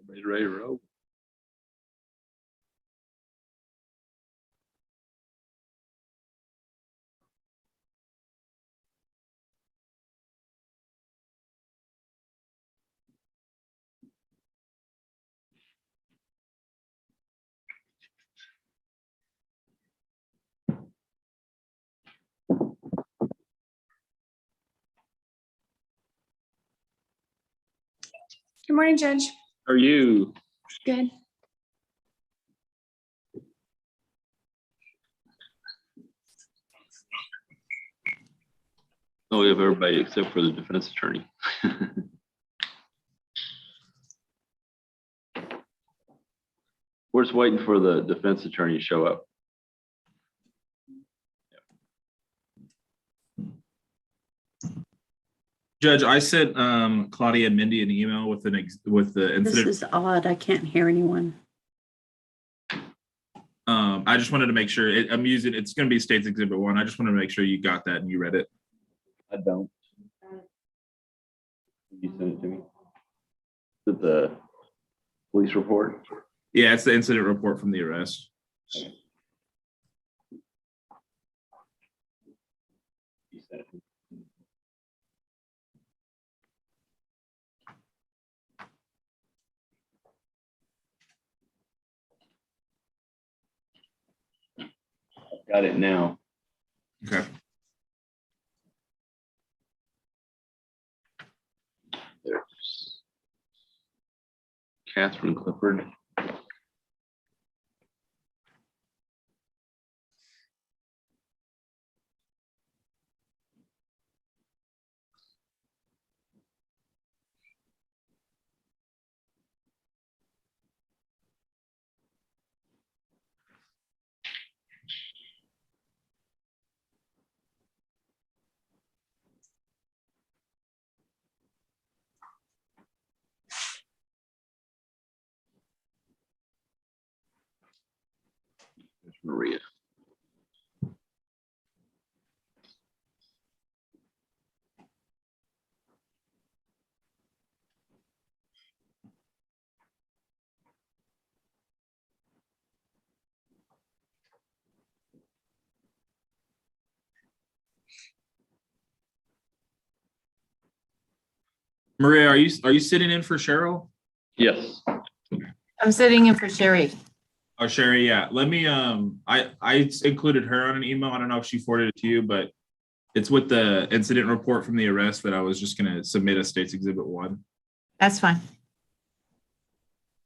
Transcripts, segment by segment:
Everybody's ready to roll. Good morning, Judge. How are you? Good. Oh, we have everybody except for the defense attorney. We're just waiting for the defense attorney to show up. Judge, I sent Claudia and Mindy an email with the incident. This is odd. I can't hear anyone. I just wanted to make sure I'm using. It's going to be State's Exhibit 1. I just wanted to make sure you got that and you read it. I don't. You sent it to me. Is it the police report? Yeah, it's the incident report from the arrest. Okay. You sent it. Got it now. Okay. There's Catherine Clifford. There's Maria. Maria, are you sitting in for Cheryl? Yes. I'm sitting in for Sherry. Oh, Sherry, yeah. Let me I included her on an email. I don't know if she forwarded it to you, but it's with the incident report from the arrest that I was just gonna submit as State's Exhibit 1. That's fine.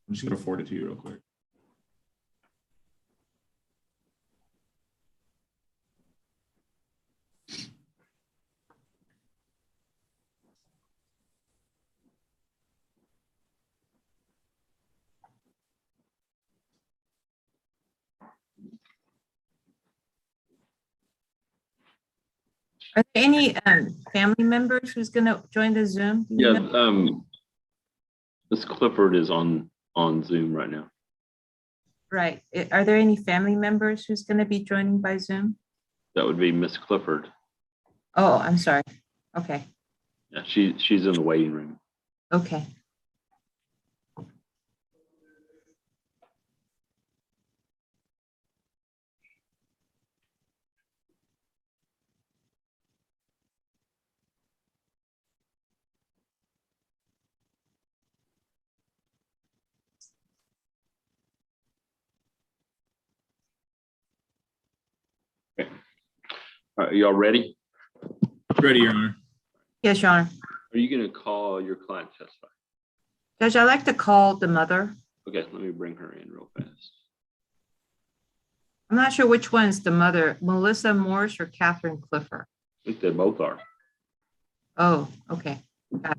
I'm just gonna forward it to you real quick. Are there any family members who's going to join the Zoom? Do you Yeah. know? Miss Clifford is on Zoom right now. Right. Are there any family members who's going to be joining by Zoom? That would be Miss Clifford. Oh, I'm sorry. Okay. Yeah, she's in the waiting room. Okay. All right, y'all ready? Ready, Your Honor. Yes, Your Honor. Are you going to call your client to testify? Judge, I'd like to call the mother. Okay, let me bring her in real fast. I'm not sure which one's the mother, Melissa Morris or Catherine Clifford. I think they both are. Oh, okay. Got it.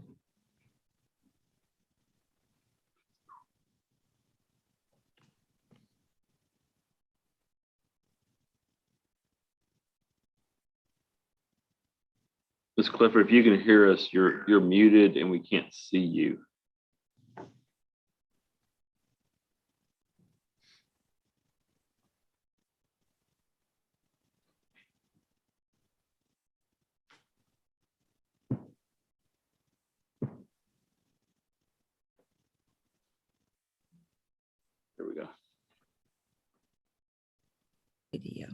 Miss Clifford, if you can hear us, you're muted and we can't see you. video.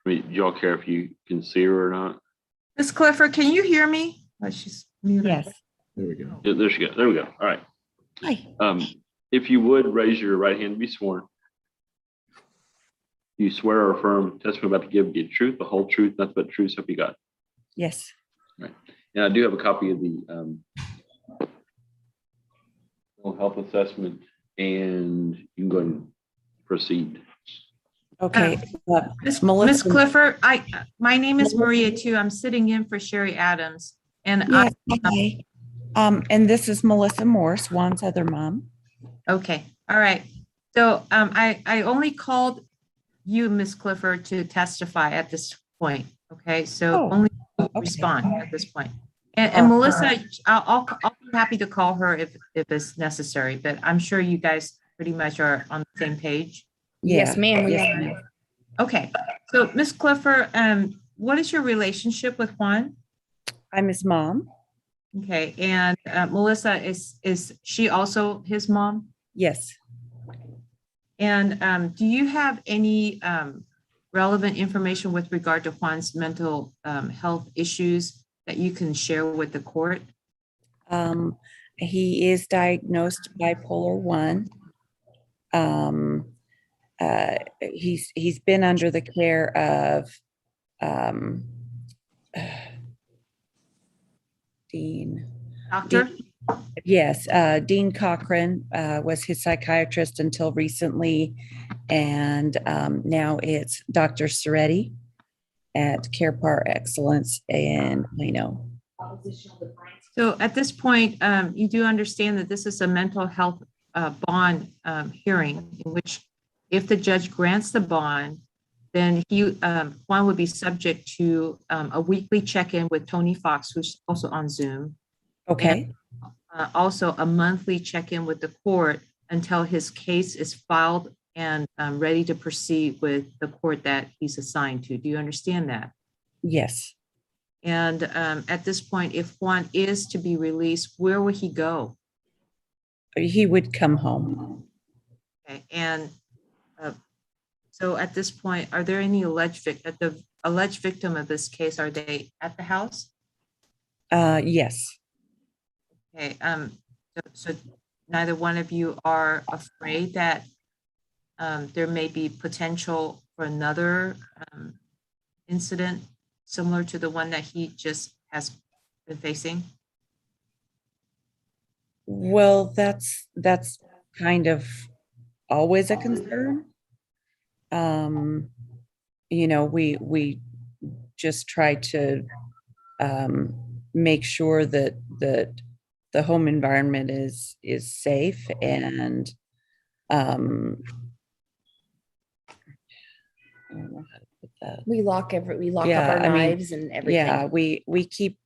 I mean, do y'all care if you can see her or not? Ms. Clifford, can you hear me? Oh, she's muted. Yes. There we go. Yeah, there she goes. There we go. All right. Hi. If you would raise your right hand to be sworn. You swear or affirm testimony about to give the truth, the whole truth, nothing but the truth, so help you God. Yes. And I do have a copy of the mental health assessment, and you can go ahead and proceed. Okay. Miss Melissa- Clifford, my name is Maria too. I'm sitting in for Sherry Adams. And Yes. Hi. And this is Melissa Morse, Juan's other mom. okay, all right. So I only called you, Miss Clifford, to testify at this point. Okay, so Oh, only okay. respond at this point. And Melissa, I'll be happy to call her if it's necessary, but I'm sure you guys pretty much are on the same page. Yes, ma'am. Yes, are. ma'am. Okay, so Miss Clifford, what is your relationship with Juan? I'm his mom. Okay, and Melissa, is she also his mom? Yes. And do you have any relevant information with regard to Juan's mental health issues that you can share with the court? He is diagnosed bipolar 1. He's been under the care of Dean. Doctor? Yes, Dean Cochran was his psychiatrist until recently, and now it's Dr. Soretti at Care Par Excellence in Plano. So at this point, you do understand that this is a mental health bond hearing in which if the judge grants the bond, then Juan would be subject to a weekly check-in with Tony Fox, who's also on Zoom. Okay. Also a monthly check-in with the court until his case is filed and ready to proceed with the court that he's assigned to. Do you understand that? Yes. And at this point, if Juan is to be released, where will he go? He would come home. Okay. And so at this point, are there any alleged victim of this case? Are they at the house? Yes. Okay. So neither one of you are afraid that there may be potential for another incident similar to the one that he just has been facing? Well, that's kind of always a concern. We just try to make sure that the home environment is safe and I don't know how to put that. We lock up Yeah, our I mean, knives and everything. Yeah, we keep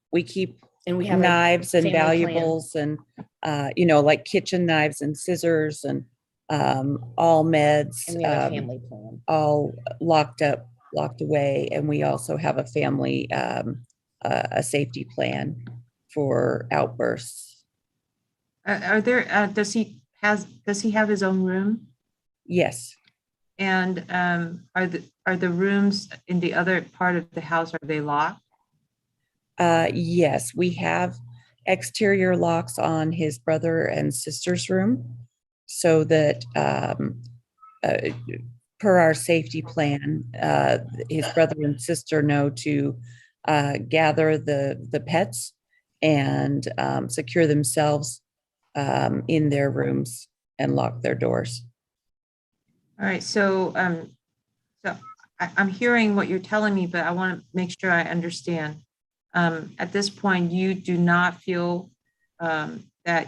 And we have a knives and family plan. valuables and like kitchen knives and scissors and all meds, And we have a family plan. all locked away, and we also have a family a safety plan for outbursts. Are there? Does he have his own room? Yes. And are the rooms in the other part of the house, are they locked? Yes, we have exterior locks on his brother and sister's room so that per our safety plan, his brother and sister know to gather the pets and secure themselves in their rooms and lock their doors. All right, so I'm hearing what you're telling me, but I want to make sure I understand. At this point, you do not feel that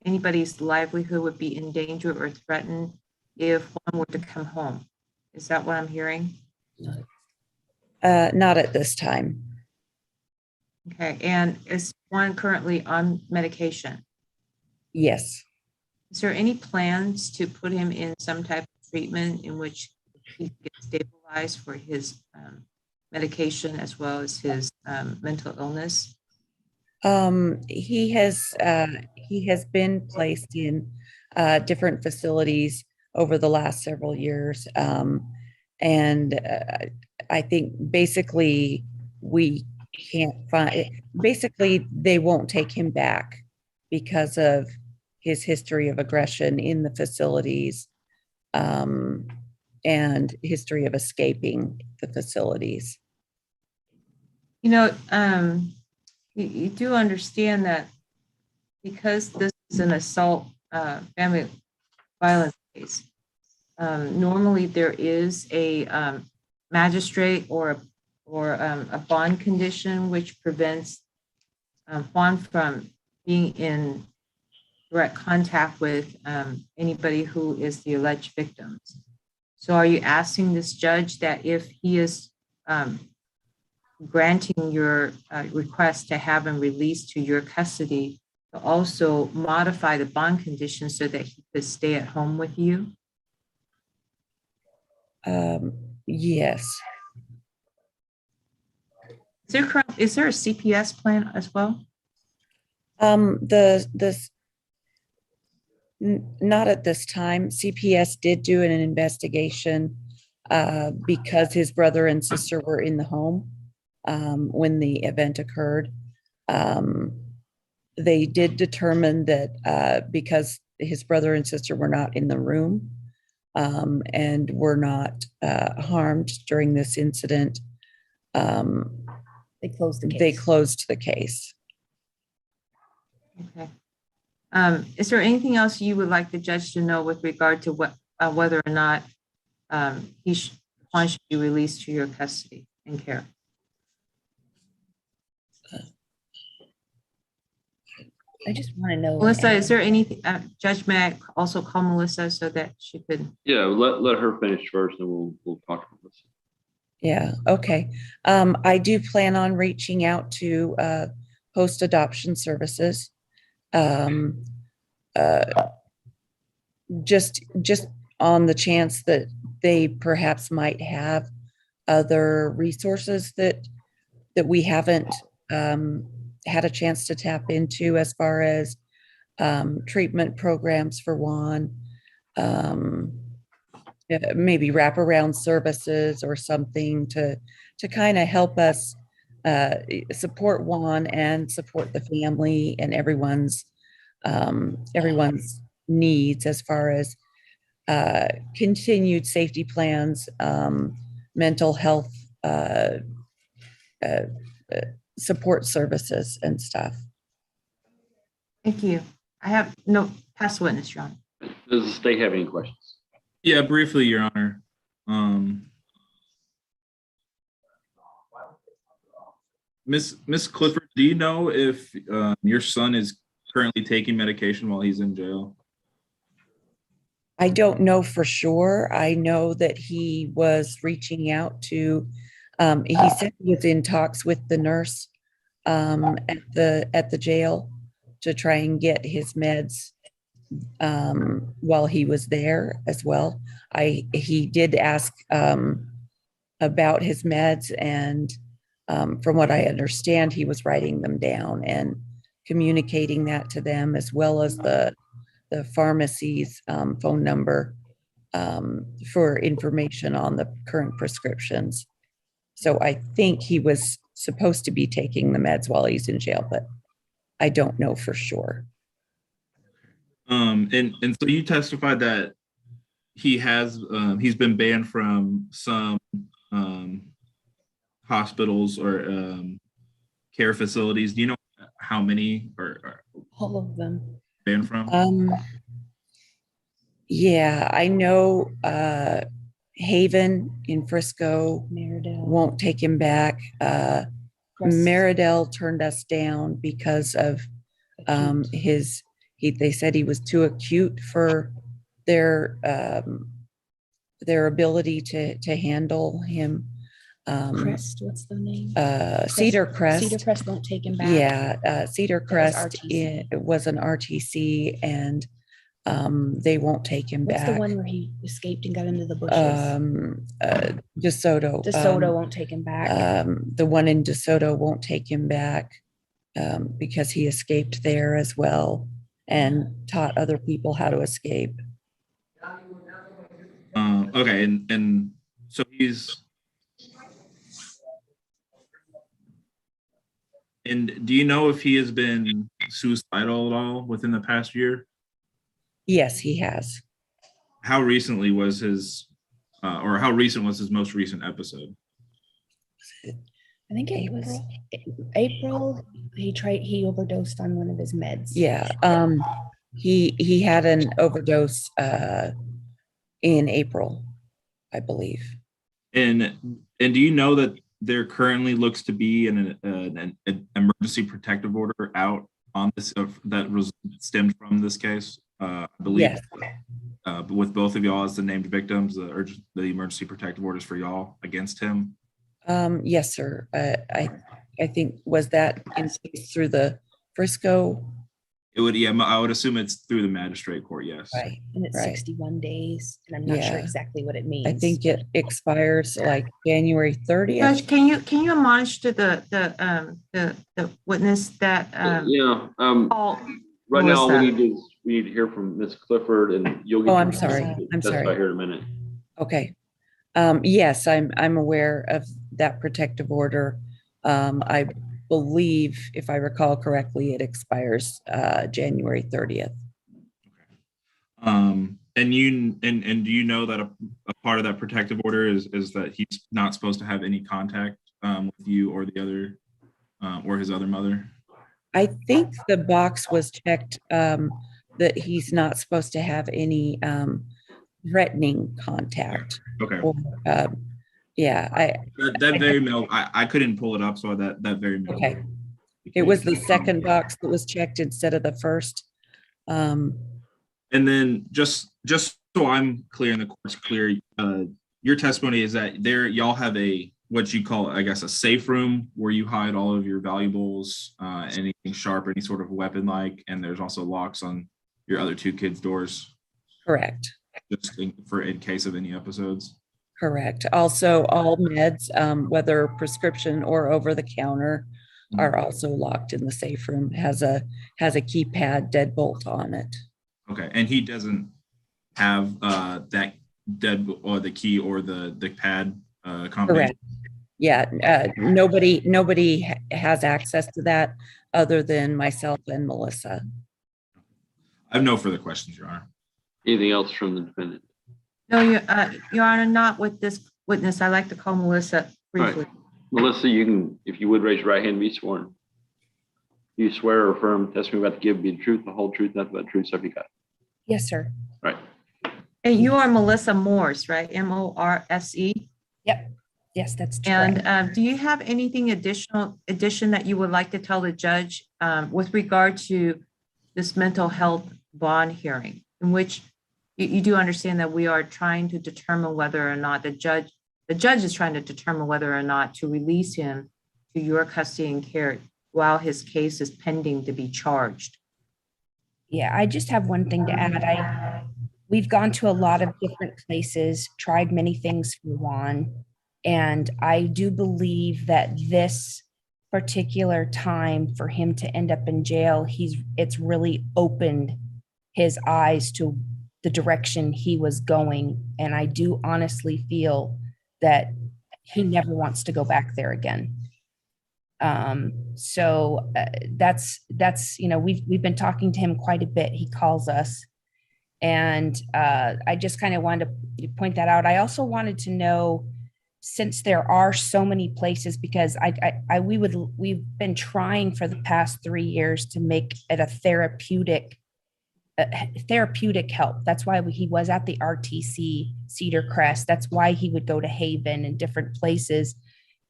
anybody's livelihood would be in danger or threatened if one were to come home. Is that what I'm hearing? Not at this time. Okay, and is one currently on medication? Yes. Is there any plans to put him in some type of treatment in which he gets stabilized for his medication as well as his mental illness? He has been placed in different facilities over the last several years. And I think basically we can't find, basically they won't take him back because of his history of aggression in the facilities, and history of escaping the facilities. You know, you do understand that because this is an assault, family violence case, normally there is a magistrate or a bond condition which prevents Juan from being in direct contact with anybody who is the alleged victims. So are you asking this judge that if he is granting your request to have him released to your custody, to also modify the bond conditions so that he could stay at home with you? Yes. Is there a CPS plan as well? Not at this time. CPS did do an investigation because his brother and sister were in the home when the event occurred. They did determine that because his brother and sister were not in the room and were not harmed during this incident, They closed the case. they closed the case. Okay. Is there anything else you would like the judge to know with regard to whether or not Juan should be released to your custody and care? I just want to know. Melissa, is there anything, Judge, may I also call Melissa so that she could? Yeah, let her finish first, and we'll talk to Melissa. Yeah, okay. I do plan on reaching out to post adoption services. Just on the chance that they perhaps might have other resources that we haven't had a chance to tap into, as far as treatment programs for Juan, maybe wraparound services or something to kind of help us support Juan and support the family and everyone's needs, as far as continued safety plans, mental health support services and stuff. Thank you. I have no past witness, Your Honor. Does the state have any questions? Yeah, briefly, Your Honor. Miss Clifford, do you know if your son is currently taking medication while he's in jail? I don't know for sure. I know that he was reaching out to, he said he was in talks with the nurse at the jail to try and get his meds while he was there as well. He did ask about his meds, and from what I understand, he was writing them down and communicating that to them, as well as the pharmacy's phone number for information on the current prescriptions. So I think he was supposed to be taking the meds while he's in jail, but I don't know for sure. And so you testified that he has he's been banned from some hospitals or care facilities. Do you know how many or All of them. banned from? Yeah, I know Haven in Frisco Meredith. won't take him back. Meridell turned us down because of they said he was too acute for their ability to handle him. Crest, what's the name? Cedar Crest. Cedar Crest won't take him back. Yeah, Cedar Crest RTC. it was an RTC, and they won't take him What's back. the one where he escaped and got into the bushes? DeSoto. DeSoto won't take him back. The one in DeSoto won't take him back because he escaped there as well. and taught other people how to escape. Okay, and so he's. And do you know if he has been suicidal at all within the past year? Yes, he has. How recently was his, or how recent was his most recent episode? I think it was April. He overdosed on one of his meds. Yeah. He had an overdose in April, I believe. And do you know that there currently looks to be an emergency protective order out on this that was stemmed from this case? I believe Yes. With both of y'all as the named victims, the emergency protective orders for y'all against him. Yes, sir. I think was that in place through the Frisco. It would, yeah, I would assume it's through the magistrate court. Yes. Right. And it's Right. 61 days, and I'm not sure Yeah. exactly what it means. I think it expires like January 30th. Judge, can you admonish to the witness that Paul Right now, Melissa. we need to hear from Ms. Clifford, and you'll get. Oh, I'm sorry. I'm Testify sorry. here in a minute. Okay. Yes, I'm aware of that protective order. I believe, if I recall correctly, it expires January 30th. And do you know that a part of that protective order is that he's not supposed to have any contact with you or the other or his other mother? I think the box was checked that he's not supposed to have any threatening contact. Okay. Or, yeah, That very mail, I couldn't pull it up, so that very mail. okay. It was the second box that was checked instead of the first. And then just so I'm clear and the court's clear, your testimony is that y'all have what you call, I guess, a safe room where you hide all of your valuables, anything sharp, any sort of weapon like, and there's also locks on your other two kids' doors. Correct. Just in case of any episodes. Correct. Also, all meds, whether prescription or over the counter, are also locked in the safe room. Has a keypad deadbolt on it. Okay, and he doesn't have that or the key or the pad combination. Correct. Yeah. Nobody has access to that other than myself and Melissa. I have no further questions, Your Honor. Anything else from the defendant? No, Your Honor, not with this witness. I'd like to call Melissa briefly. Right. Melissa, you can, if you would, raise your right hand and be sworn. You swear or affirm testimony about to give be the truth, the whole truth, nothing but the truth, so help you God. Yes, sir. Right. And you are Melissa Morse, right? Morse. Yep. Yes, that's true. And do you have anything addition that you would like to tell the judge with regard to this mental health bond hearing, in which you do understand that we are trying to determine whether or not the judge is trying to determine whether or not to release him to your custody and care while his case is pending to be charged? Yeah, I just have one thing to add. We've gone to a lot of different places, tried many things for Juan, and I do believe that this particular time for him to end up in jail, it's really opened his eyes to the direction he was going, and I do honestly feel that he never wants to go back there again. So that's we've been talking to him quite a bit. He calls us, and I just kind of wanted to point that out. I also wanted to know, since there are so many places, because we've been trying for the past 3 years to make it a therapeutic help. That's why he was at the RTC Cedar Crest. That's why he would go to Haven and different places,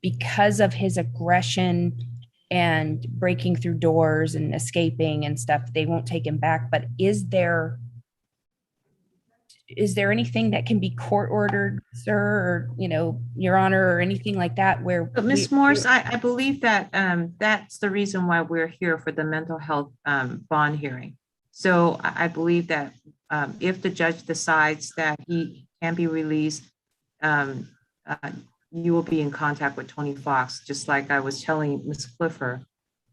because of his aggression and breaking through doors and escaping and stuff. They won't take him back. But is there anything that can be court ordered, sir, or, Your Honor, or anything like that where? But Ms. Morse, I believe that that's the reason why we're here for the mental health bond hearing. So I believe that if the judge decides that he can be released, you will be in contact with Tony Fox, just like I was telling Ms. Clifford,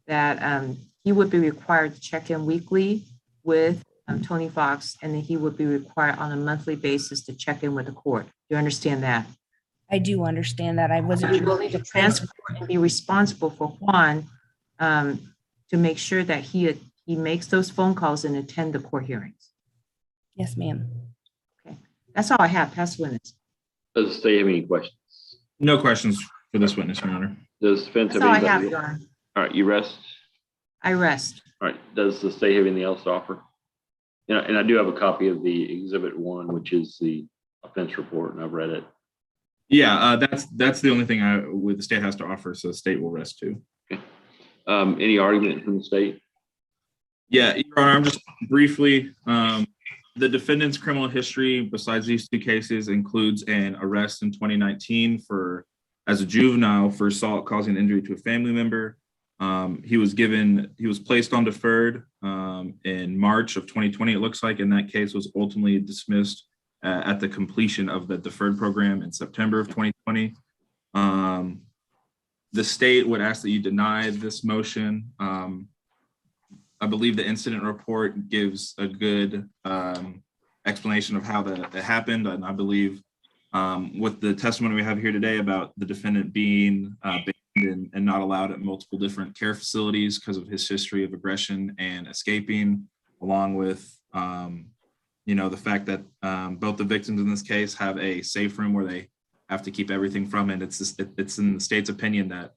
that he would be required to check in weekly with Tony Fox, and then he would be required on a monthly basis to check in with the court. Do you understand that? I do understand that. I wasn't Be sure. willing to transport and be responsible for Juan to make sure that he makes those phone calls and attend the court hearings. Yes, ma'am. Okay, that's all I have. Past witness. Does the state have any questions? No questions for this witness, Your Honor. Does defense That's have all I anything? have, Your Honor. All right, you rest. I rest. All right, does the state have anything else to offer? Yeah, and I do have a copy of the Exhibit 1, which is the offense report, and I've read it. Yeah, that's the only thing the state has to offer, so the state will rest too. Okay. Any argument from the state? Yeah, Your Honor, I'm just briefly, the defendant's criminal history, besides these two cases, includes an arrest in 2019 as a juvenile for assault causing injury to a family member. He was placed on deferred in March of 2020, it looks like, and that case was ultimately dismissed at the completion of the deferred program in September of 2020. The state would ask that you deny this motion. I believe the incident report gives a good explanation of how that happened, and I believe with the testimony we have here today about the defendant being banned and not allowed at multiple different care facilities because of his history of aggression and escaping, along with the fact that both the victims in this case have a safe room where they have to keep everything from it. It's in the state's opinion that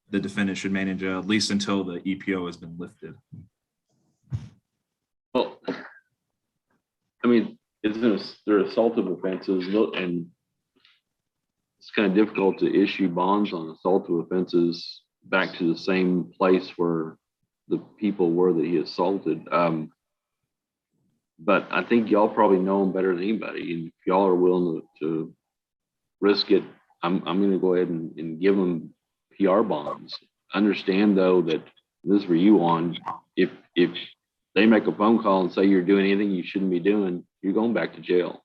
the defendant should remain in jail at least until the EPO has been lifted. Well, I mean, they're assaultive offenses, and it's kind of difficult to issue bonds on assaultive offenses back to the same place where the people were that he assaulted. But I think y'all probably know him better than anybody. And if y'all are willing to risk it, I'm going to go ahead and give them PR bonds. Understand though that this is for you on. If they make a phone call and say you're doing anything you shouldn't be doing, you're going back to jail,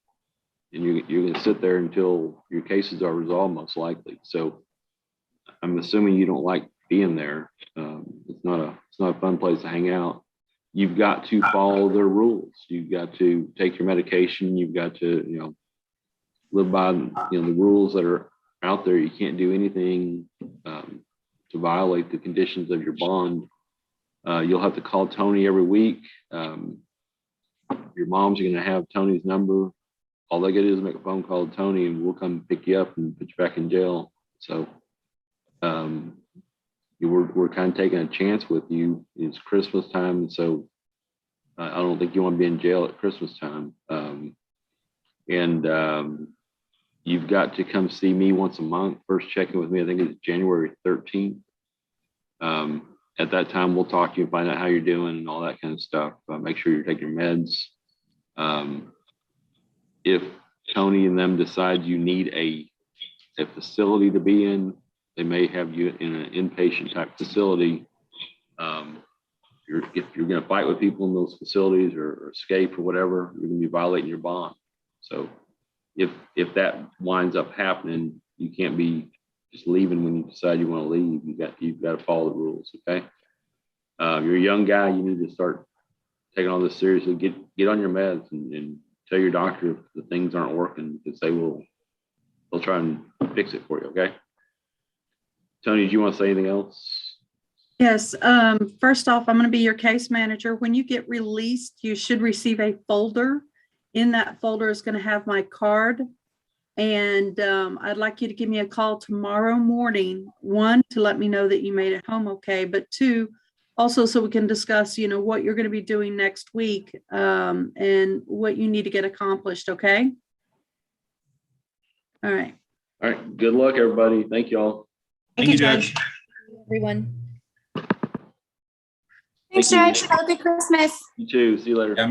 and you're going to sit there until your cases are resolved, most likely. So I'm assuming you don't like being there. It's not a fun place to hang out. You've got to follow their rules. You've got to take your medication. You've got to, live by, the rules that are out there. You can't do anything to violate the conditions of your bond. You'll have to call Tony every week. Your mom's going to have Tony's number. All they got to do is make a phone call to Tony, and we'll come pick you up and put you back in jail. So we're kind of taking a chance with you. It's Christmas time, so I don't think you want to be in jail at Christmas time. You've got to come see me once a month. First check-in with me, I think it's January 13th. At that time, we'll talk to you and find out how you're doing and all that kind of stuff. Make sure you're taking your meds. If Tony and them decide you need a facility to be in, they may have you in an inpatient type facility. If you're going to fight with people in those facilities or escape or whatever, you're going to be violating your bond. So if that winds up happening, you can't be just leaving when you decide you want to leave. You've got to follow the rules. Okay. You're a young guy. You need to start taking all this seriously. Get on your meds and tell your doctor if the things aren't working, because they'll try and fix it for you. Okay. Tony, do you want to say anything else? Yes. First off, I'm going to be your case manager. When you get released, you should receive a folder. In that folder is going to have my card. And I'd like you to give me a call tomorrow morning, 1, to let me know that you made it home okay, but 2, also so we can discuss, what you're going to be doing next week and what you need to get accomplished, okay? All right. All right. Good luck, everybody. Thank you all. Thank you, Judge. Everyone. Thanks, Thank you. Judge. Have a good Christmas. You too. See you later. Yeah,